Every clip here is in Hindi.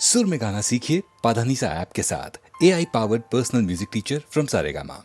सुर में गाना सीखिए पाधानीसा ऐप के साथ। AI powered personal music teacher from Saregama.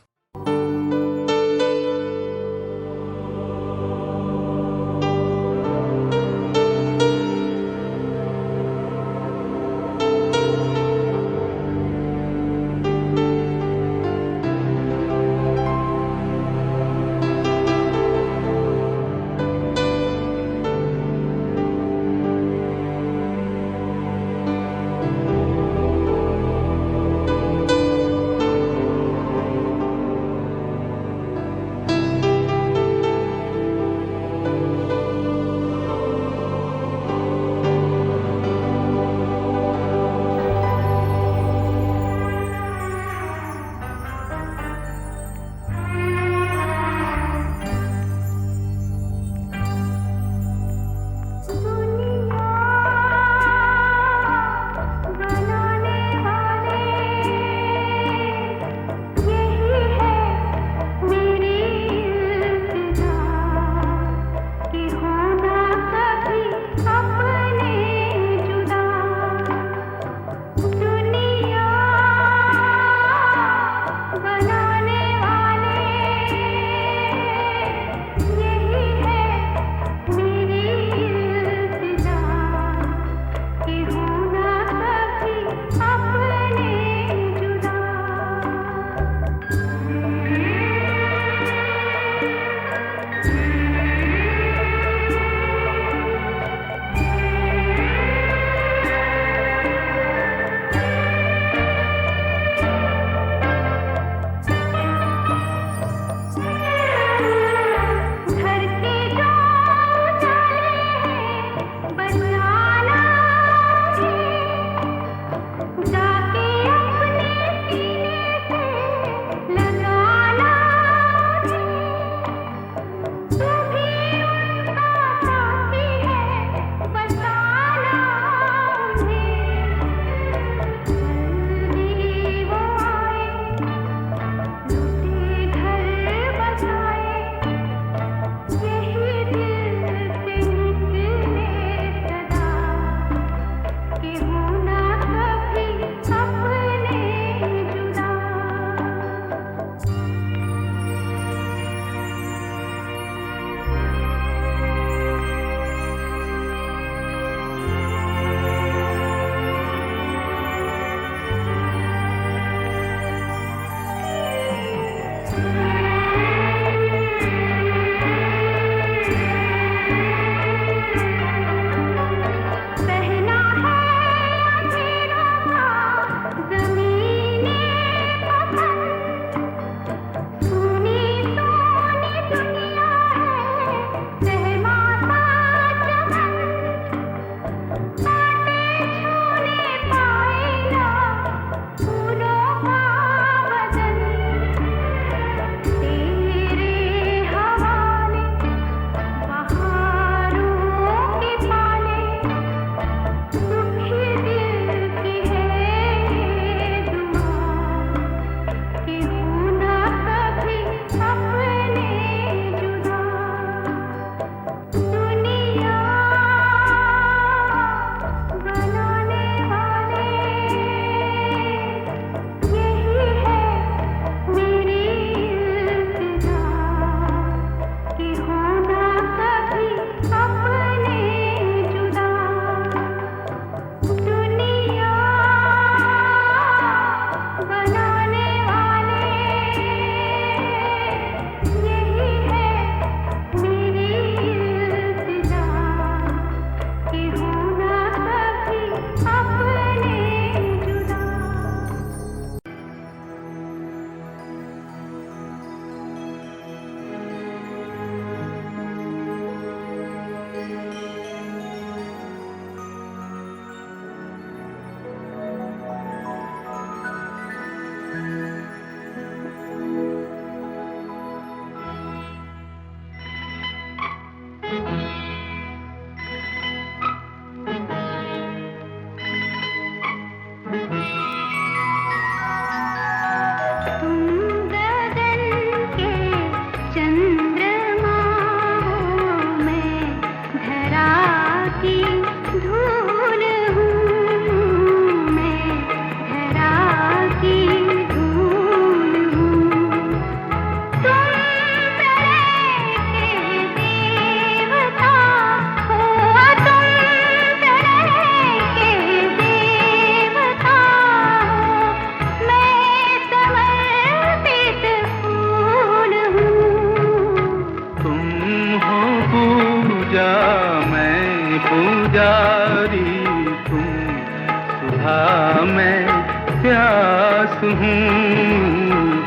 Sudha मैं प्यास हूँ,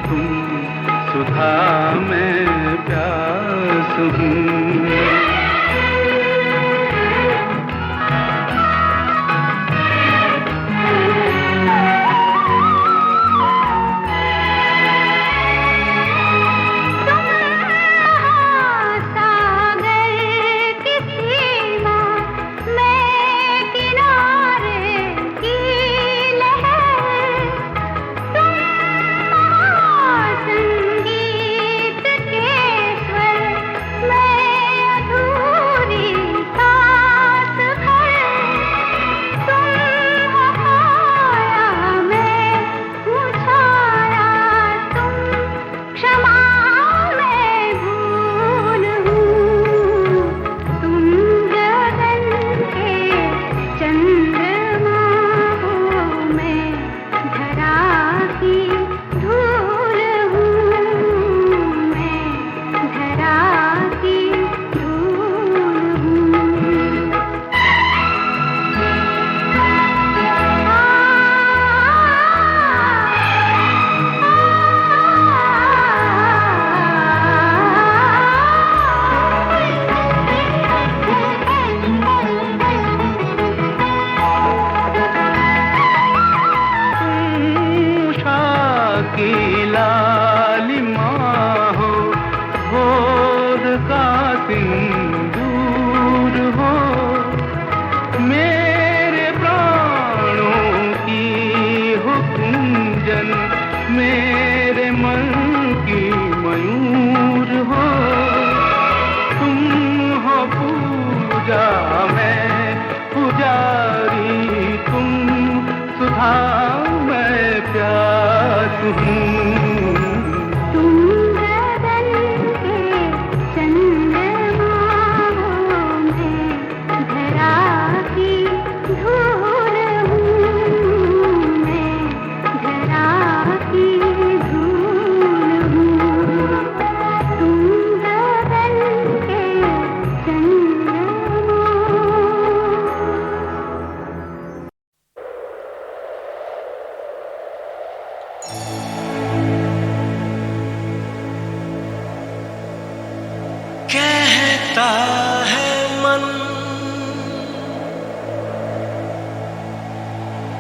तुम सुधा मैं प्यास हूँ।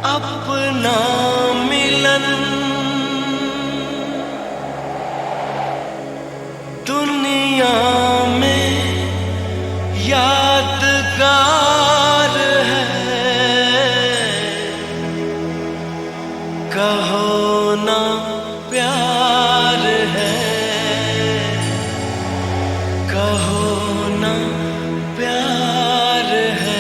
अपना मिलन दुनिया में यादगार है, कहो ना प्यार है, कहो ना प्यार है।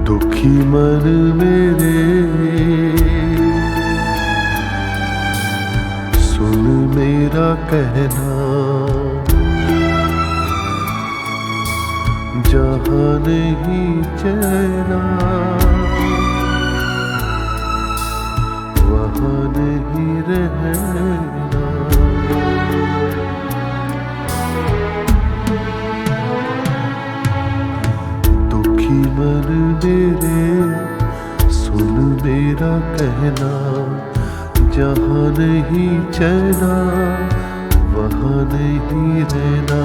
दुखी मन मेरे सुन मेरा कहना, जहाँ नहीं चैना वहाँ नहीं रहना। दुखी मन मेरे सुन मेरा कहना, जहाँ नहीं चैना वहाँ नहीं रहना।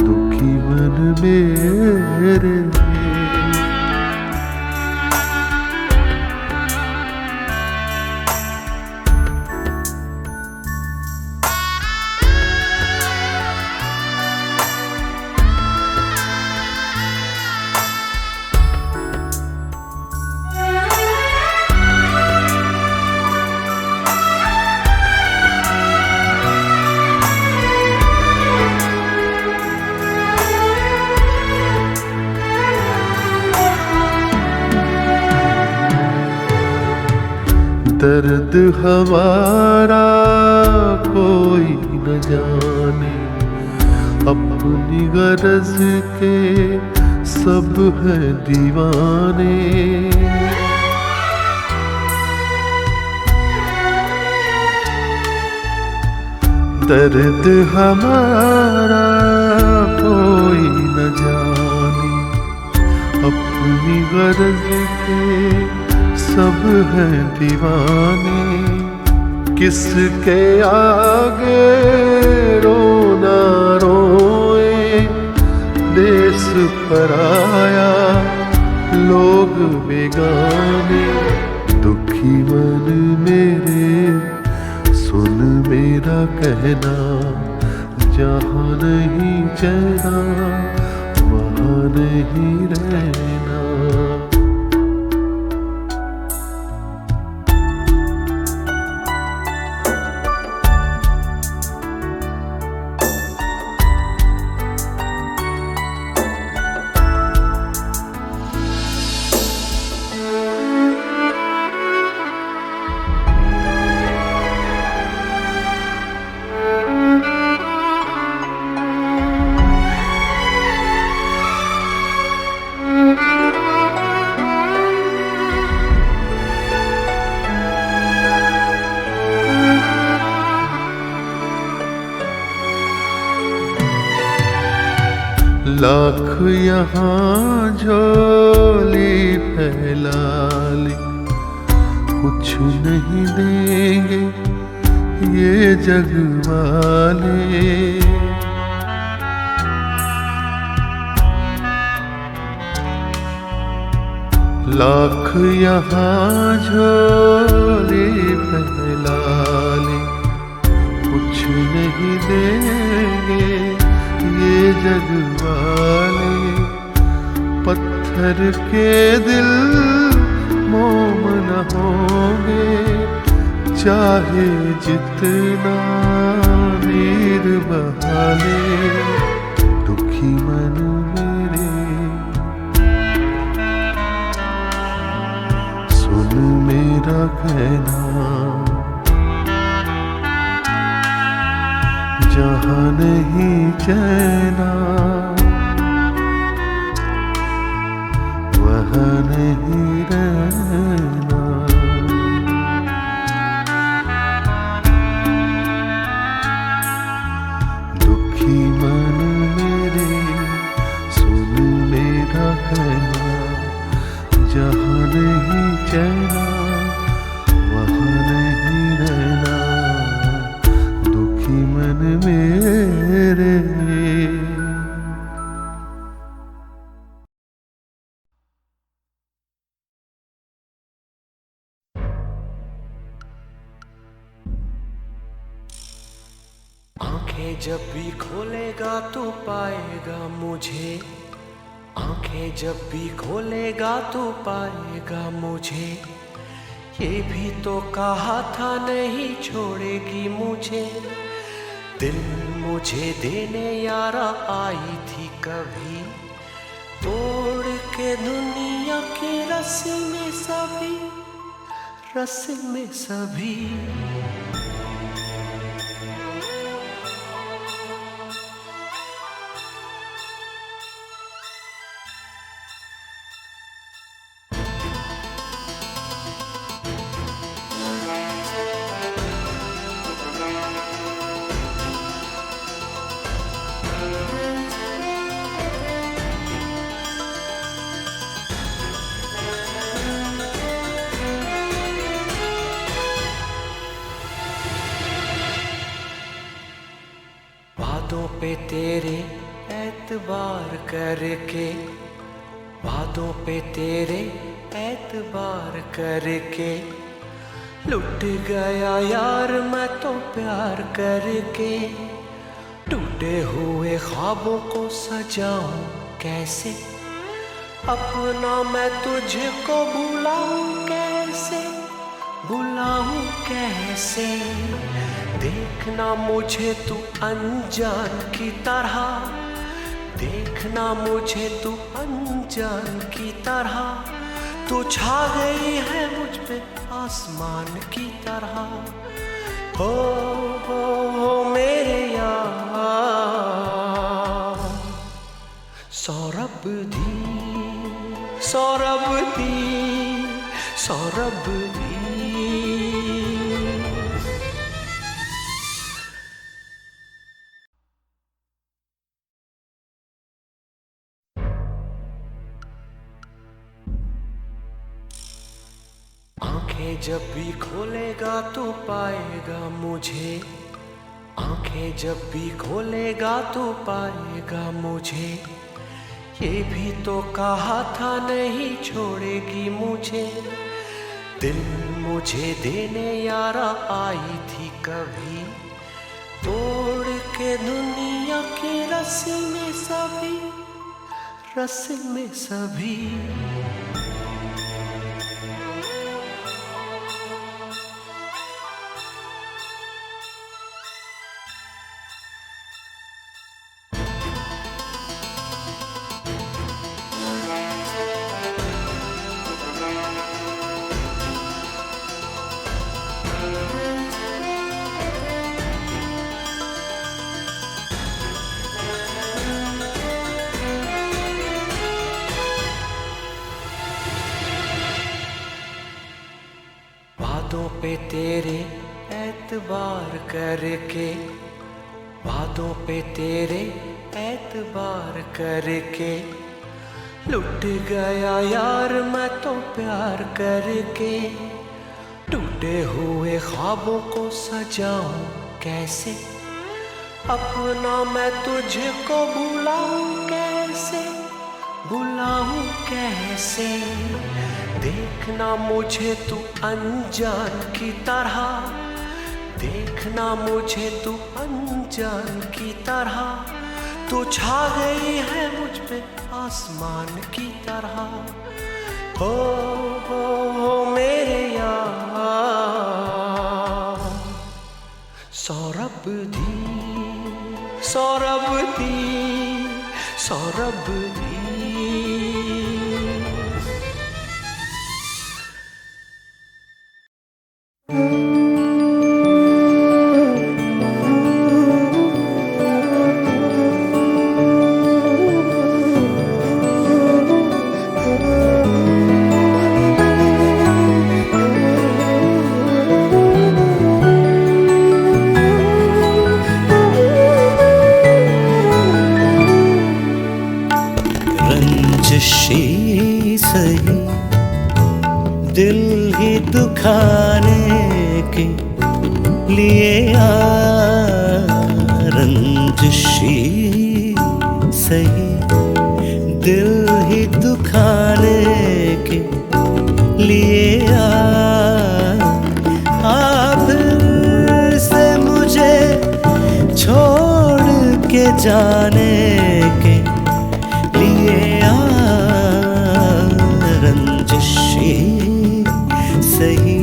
दुखी मन मेरे दर्द हमारा कोई न जाने, अपनी गरज के सब है दीवाने। दर्द हमारा कोई न जाने, अपनी गरज के सब है दीवाने। किसके आगे रोना रोए, देश पराया लोग बेगाने। दुखी मन मेरे सुन मेरा कहना, जहाँ नहीं चैना वहाँ नहीं रहना। लाख यहाँ झोली फैला ले, कुछ नहीं देंगे ये जग वाले। लाख यहाँ झोली फैला ले, कुछ नहीं देंगे ये जग वाले। पत्थर के दिल मोम न होंगे, चाहे जितना नीर बहा ले। दुखी मन मेरे सुन मेरा कहना, जहाँ नहीं चैना वहाँ नहीं रहना। दुखी मन मेरे सुन मेरा कहना, जहाँ नहीं चैना वहाँ नहीं रहना। दुखी मन मेरे। आंखें जब भी खोलेगा तो पाएगा मुझे, आंखें जब भी खोलेगा तो पाएगा मुझे। ये भी तो कहा था नहीं छोड़ेगी मुझे, दिल मुझे देने यारा आई थी कभी। तोड़ के दुनिया की रस्सी में सभी, रस्सी में सभी। वादों पे तेरे एतबार करके, वादों पे तेरे एतबार करके, लुट गया यार मैं तो प्यार करके। टूटे हुए ख्वाबों को सजाऊं कैसे, अपना मैं तुझको भुलाऊं कैसे, भुलाऊं कैसे। देखना मुझे तू अनजान की तरह, देखना मुझे तू अनजान की तरह। तू छा गई है मुझ पे आसमान की तरह। हो मेरे यार, सौरभ दी सौरभ दी सौरभ दी। आंखें जब भी खोलेगा तो पाएगा मुझे, आंखें जब भी खोलेगा तो पाएगा मुझे। ये भी तो कहा था नहीं छोड़ेगी मुझे, दिल मुझे देने यारा आई थी कभी, तोड़ के दुनिया की रस्सी में सभी, रस्सी में सभी। वादों पे तेरे एतबार करके, वादों पे तेरे एतबार करके, लुट गया यार मैं तो प्यार करके। टूटे हुए ख्वाबों को सजाऊं कैसे, अपना मैं तुझको भुलाऊं कैसे, भुलाऊं कैसे। देखना मुझे तू अनजान की तरह, देखना मुझे तू अनजान की तरह। तू छा गई है मुझ पे आसमान की तरह। हो मेरे यार, सौरभ दी सौरभ दी सौरभ दी। रंजिशी सही दिल ही दुखाने के लिए रंजिशी सही दिल ही दुखाने के लिए फिर से मुझे छोड़ के जाने के लिए रंजिशी सही।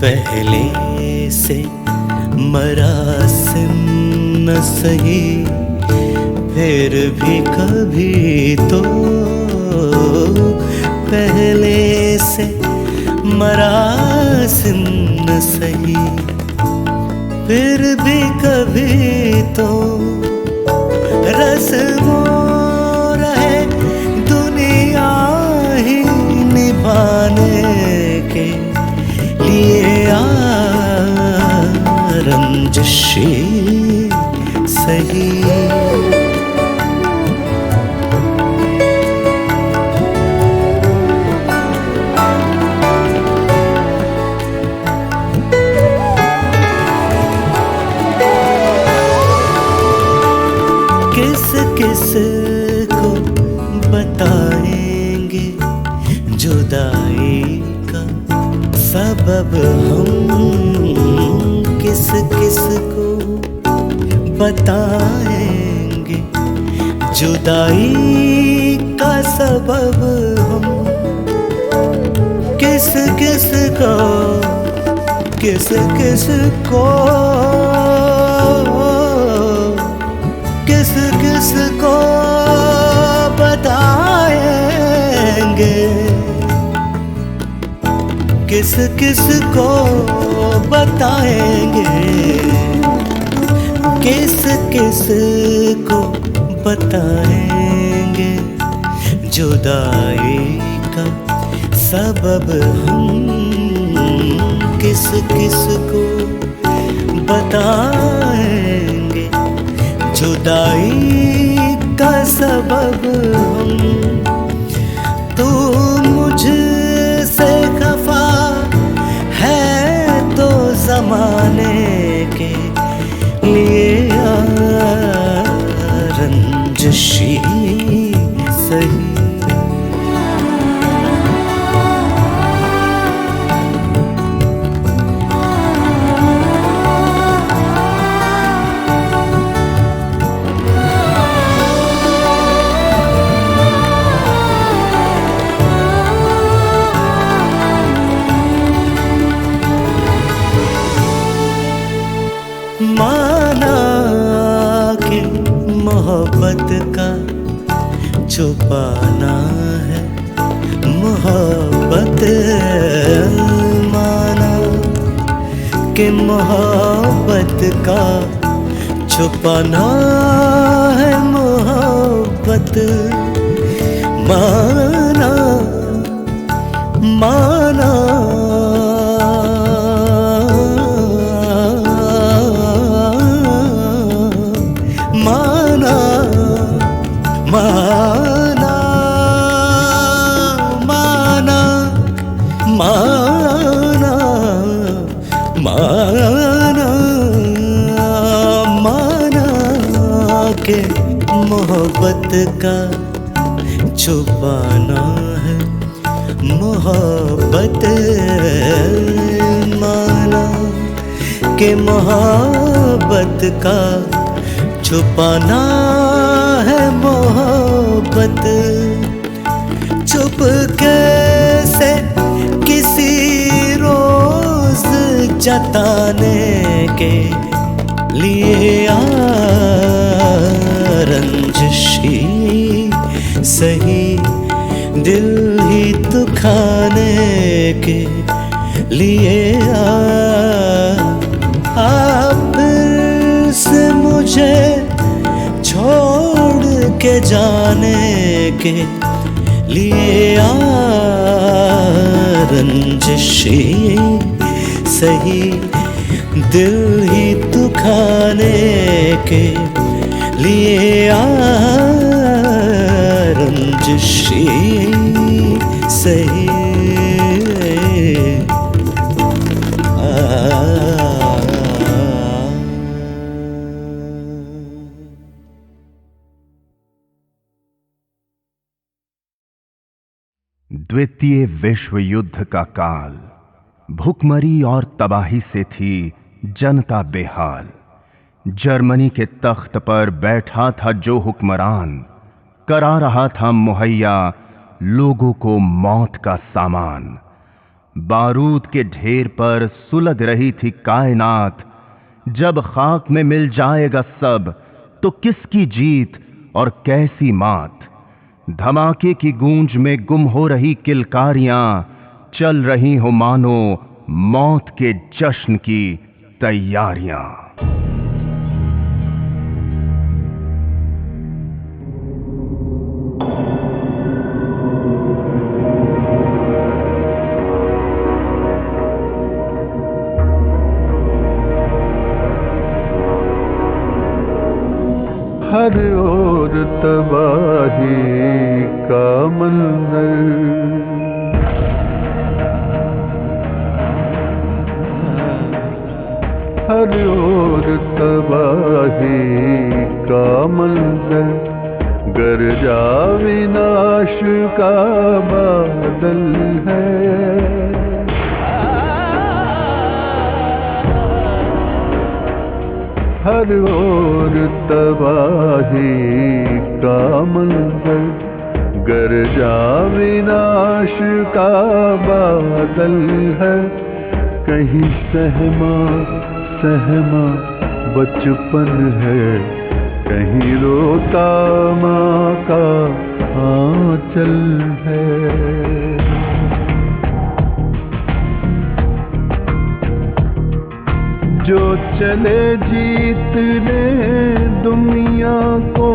पहले से मरासिम न सही, फिर भी कभी तो पहले से मरासिम न सही, फिर भी कभी तो रस्मों रहे दुनिया ही निभाने के लिए रंजिशी सही। किस किस को बताएंगे जुदाई का सबब हम, किस किस को बताएंगे जुदाई का सबब हम किस किस को किस किस को किस किस को बताएंगे, किस किस को बताएंगे, किस किस को बताएंगे। जुदाई का सबब हम किस किस को बताएंगे। जुदाई का सबब हम, तू मुझसे खफा है तो ज़माने के लिए रंजिशी सही। माना कि मोहब्बत का छुपाना है मोहब्बत, माना कि मोहब्बत का छुपाना है मोहब्बत। माना माना माना माना माना माना माना माना के मोहब्बत का छुपाना है मोहब्बत। माना के मोहब्बत का छुपाना है मोहब्बत। चुपके से किसी रोज जताने के लिए रंजिशी सही, दिल ही दुखाने के लिए आप से मुझे छोड़ के जाने के लिए रंजिशी सही, दिल ही दुखाने के लिए रंजिशी सही। द्वितीय विश्व युद्ध का काल, भुखमरी और तबाही से थी जनता बेहाल। जर्मनी के तख्त पर बैठा था जो हुक्मरान, करा रहा था मुहैया लोगों को मौत का सामान। बारूद के ढेर पर सुलग रही थी कायनात, जब खाक में मिल जाएगा सब तो किसकी जीत और कैसी मात। धमाके की गूंज में गुम हो रही किलकारियां, चल रही हो मानो मौत के जश्न की तैयारियां। हर ओर तबाही का मंजर, हर ओर तबाही का मंजर, गरजा विनाश का बादल है। हर हर ओर तबाही का मंजर, गरजा विनाश का बादल है। कहीं सहमा सहमा बचपन है, कहीं रोता माँ का आंचल है। जो चले जीतने दुनिया को,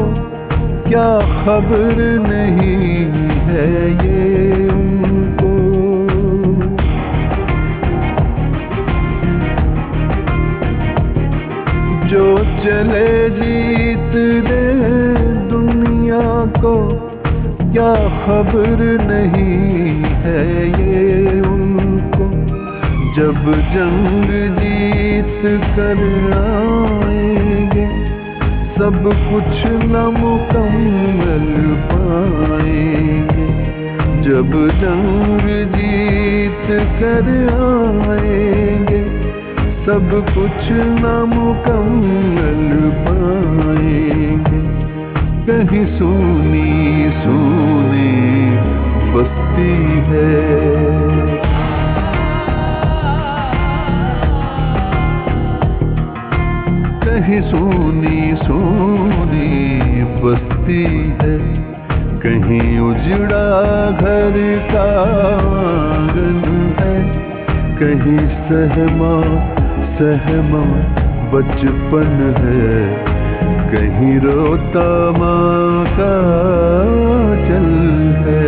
क्या खबर नहीं है ये उनको। जो चले जीतने दुनिया को, क्या खबर नहीं है ये उनको। जब जंग जीत कर आएंगे, सब कुछ नामुकम्मल पाएंगे। जब जंग जीत कर आएंगे, सब कुछ नामुकम्मल पाएंगे। कहीं सूनी सूनी बस्ती है, कहीं सूनी सूनी बस्ती है। कहीं उजड़ा घर का आंगन है, कहीं सहमा सहमा बचपन है, कहीं रोता माँ का चल है।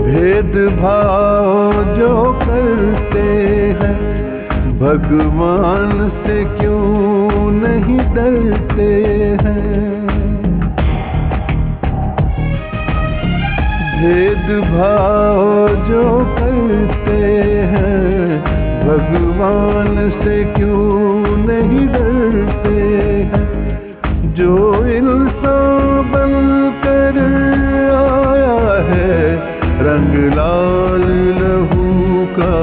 भेदभाव जो करते हैं, भगवान से क्यों नहीं डरते हैं। भेदभाव जो करते हैं, भगवान से क्यों नहीं डरते हैं। जो इंसान बनकर आया है, रंग लाल लहू का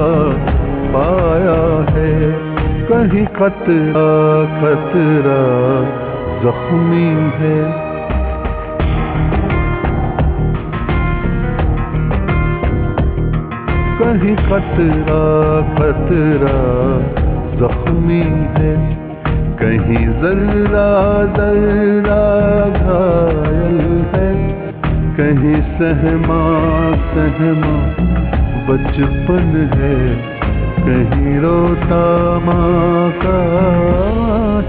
पाया है। कहीं खतरा खतरा जख्मी है, कहीं खतरा खतरा जख्मी है। कहीं जर्रा जर्रा घायल है, कहीं सहमा सहमा बचपन है, कहीं रोता माँ का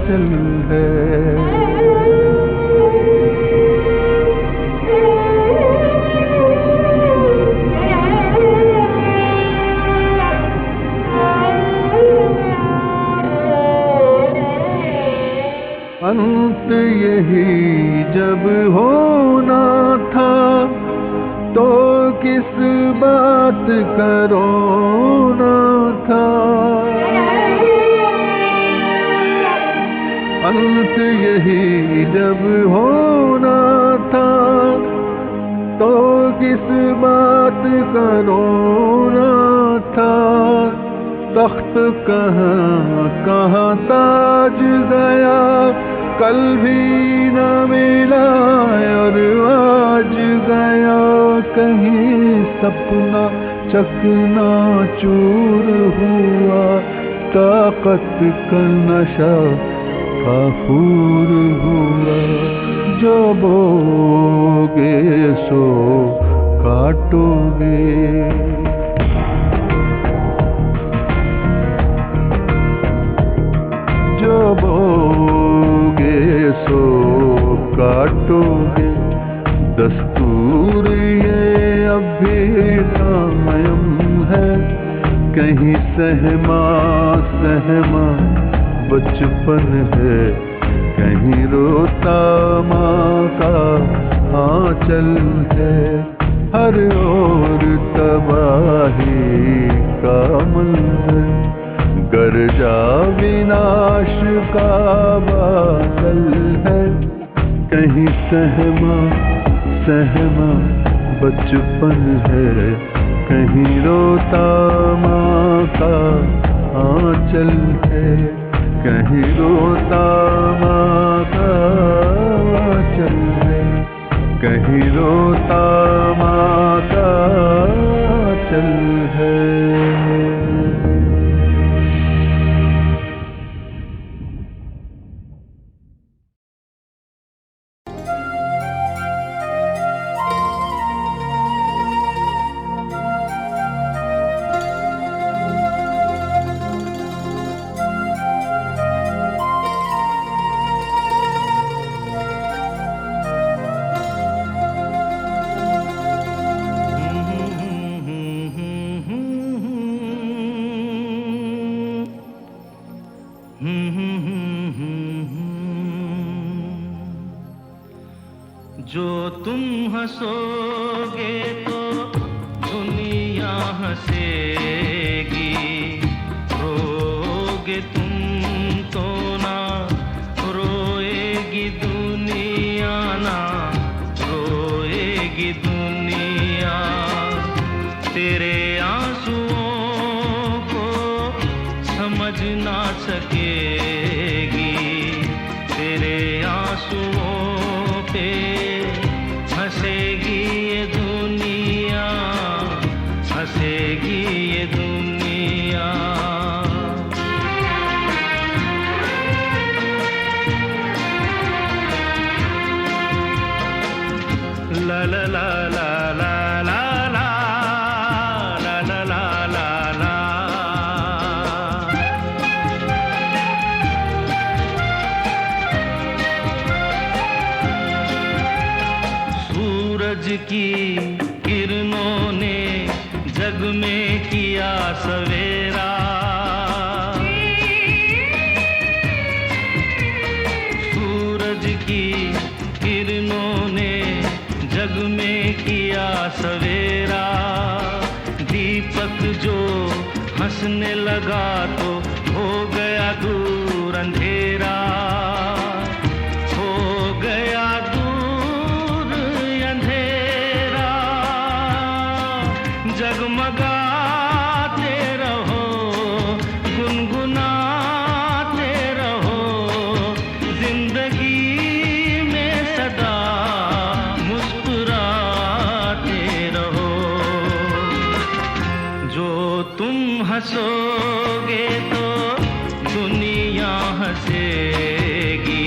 चल है। अंत यही जब होना था, तो किस बात का रोना था। अंत यही जब होना था, तो किस बात का रोना था। तख्त कहाँ कहाँ ताज गया, कल भी न मिला और आज गया। कहीं सपना चकना चूर हुआ, ताकत का नशा काफूर हुआ। जो बोगे सो काटोगे, जो बोगे सो काटोगे। दस्तूर ये अब भी कायम है, कहीं सहमा सहमा बचपन है, कहीं रोता माँ का आंचल है। हर ओर तबाही का मंजर, गरजा विनाश का बादल सहमा सहमा बचपन है, कहीं रोता माँ का आंचल है, कहीं रोता माँ का आंचल है, कहीं रोता माँ का आंचल है। जो तुम हंसोगे तो दुनिया हंसेगी, रोगे तुम तो ना रोएगी दुनिया, ना रोएगी दुनिया। तेरे आंसुओं को समझ ना सकेगी, तेरे आंसुओं पे हंसेगी ये दुनिया, हंसेगी ये दुनिया। ला ला ला ला ला ला ला ला ला ला ला ला। सूरज की किरणों ने जग में किया सवेरा, सूरज की किरणों ने जग में किया सवेरा। दीपक जो हंसने लगा तो हो गया दूर अंधेरा, हो गया दूर अंधेरा। जगमगाते रहो, गुनगुनाते रहो, जिंदगी में सदा मुस्कुराते रहो। जो तुम हंसोगे तो दुनिया हंसेगी,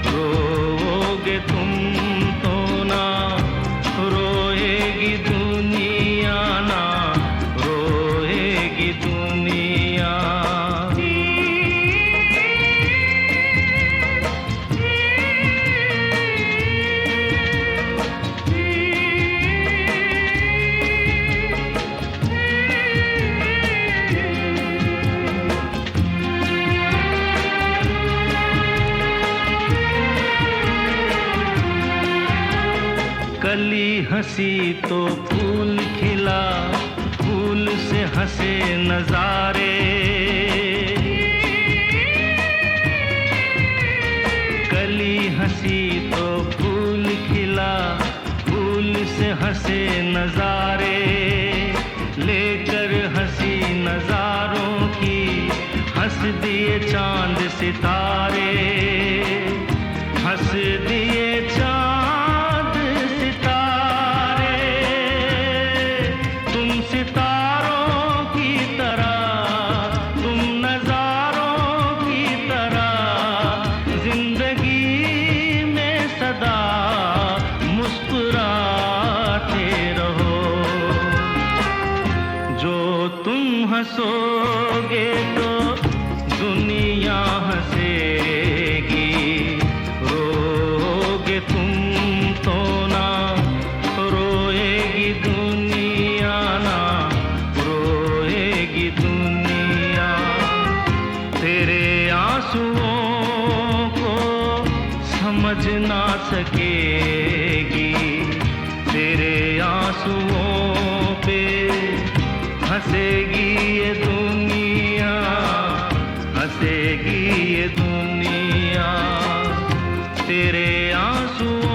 रोओगे तुम तो ना रोएगी दुनिया, ना रोएगी दुनिया। कली हंसी तो फूल खिला, फूल से हंसे नजारे। कली हंसी तो फूल खिला, फूल से हंसे नजारे। लेकर हंसी नजारों की हंस दिए चांद सितारे, हंस दिए चांद सितारे। तुम सितारों की तरह, तुम नजारों की तरह, जिंदगी में सदा मुस्कुराते रहो। जो तुम हंसोगे तो दुनिया हंसेगी, रोओगे तुम तो ना रोएगी दुनिया, ना रोएगी दुनिया। तेरे आंसुओं को समझ ना सकेगी, तेरे आंसुओं पे हंसेगी ये दुनिया, हंसेगी ये दुनिया। तेरे आंसुओं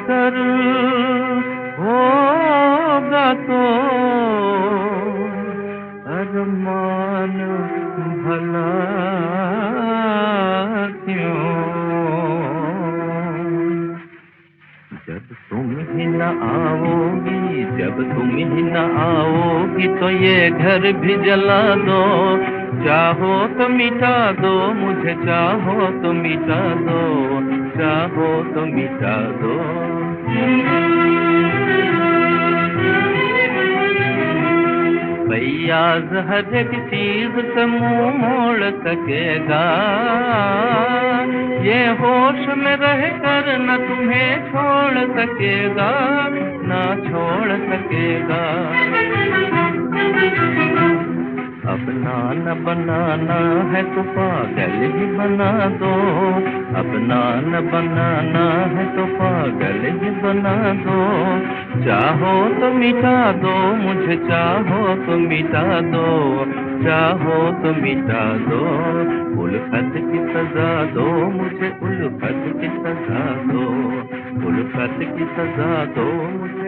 अगर होगा तो अरमान भला क्यों। जब तुम ही न आओगी, जब तुम ही न आओगी तो ये घर भी जला दो। चाहो तो मिटा दो मुझे, चाहो तो मिटा दो, चाहो तो मिटा दो। फैयाज हर एक चीज से मुंह मोड़ सकेगा, ये होश में रह कर न तुम्हें छोड़ सकेगा, ना छोड़ सकेगा। अपना न बनाना है तो पागल ही बना दो, अपना न बनाना है तो पागल ही बना दो। चाहो तो मिटा दो मुझे, चाहो तो मिटा दो, चाहो तो मिटा दो। उल्फत की सजा दो मुझे, उल्फत की सजा दो, उल्फत की सजा दो मुझे।